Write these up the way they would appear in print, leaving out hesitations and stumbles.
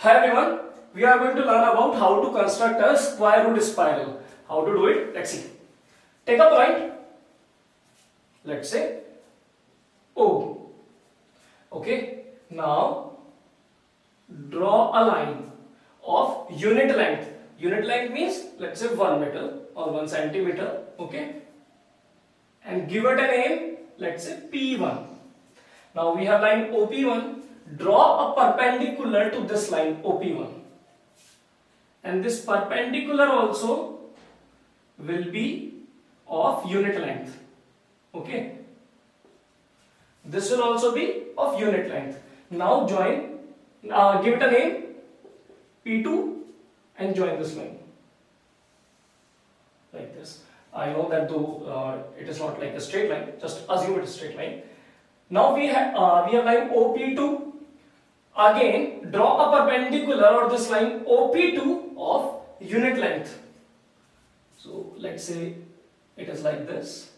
Hi everyone, we are going to learn about how to construct a square root spiral. How to do it? Let's see. Take a point, let's say O. Okay, now draw a line of unit length. Unit length means let's say 1 meter or 1 centimeter. Okay, and give it a name, let's say P1. Now we have line OP1. Draw a perpendicular to this line OP1, and this perpendicular also will be of unit length. Okay, this will also be of unit length. Now join, give it a name P2 and join this line like this. I know that though it is not like a straight line, just assume it is straight line. Now we have line OP2. Again, draw a perpendicular or this line OP2 of unit length. So let's say it is like this.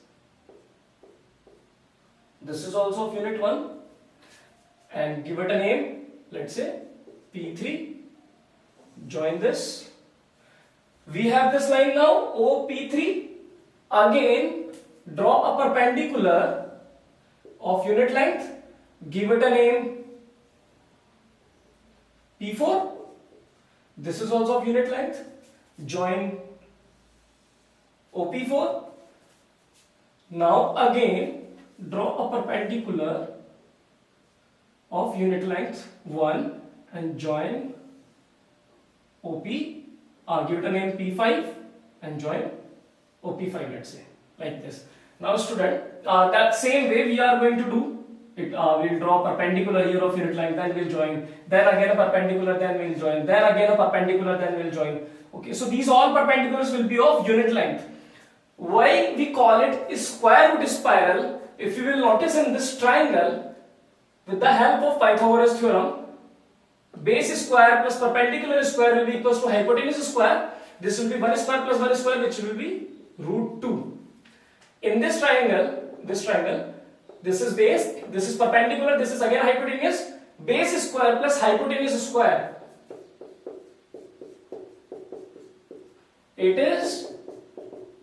This is also of unit 1 and give it a name, let's say P3. Join this. We have this line now OP3. Again, draw a perpendicular of unit length. Give it a name P4. This is also of unit length. Join OP4. Now again draw a perpendicular of unit length 1 and join OP. Give it a name P5 and join OP5, let's say, like this. Now student, that same way we are going to do it. We'll draw perpendicular here of unit length, then we'll join, then again a perpendicular, then we'll join, then again a perpendicular, then we'll join. Okay, so these all perpendiculars will be of unit length. Why we call it a square root spiral? If you will notice in this triangle, with the help of Pythagoras theorem, base square plus perpendicular square will be equals to hypotenuse square. This will be 1 square plus 1 square, which will be root 2. In this triangle, this is base, this is perpendicular, this is again hypotenuse. Base square plus hypotenuse square, it is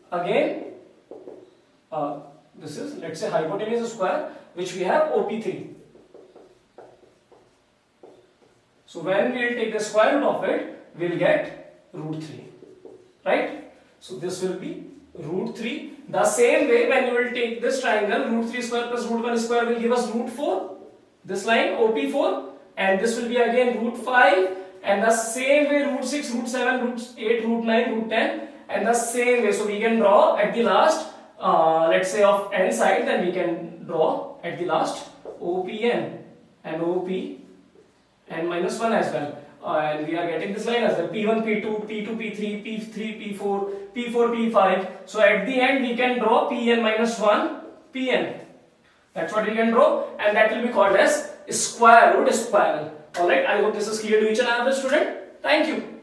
again this is, let's say, hypotenuse square, which we have OP3. So when we will take the square root of it, we will get root 3, right? So this will be root 3. The same way, when you will take this triangle, root 3 square plus root 1 square will give us root 4. This line OP4, and this will be again root 5, and the same way root 6, root 7, root 8, root 9, root 10, and the same way. So we can draw at the last, let's say of n side, then we can draw at the last OPN and OP and minus 1 as well. And we are getting this line as well, P1, P2, P2, P3, P3, P4, P4, P5. So at the end we can draw Pn minus 1, Pn. That's what we can draw, and that will be called as square root spiral. Alright, I hope this is clear to each and every student. Thank you.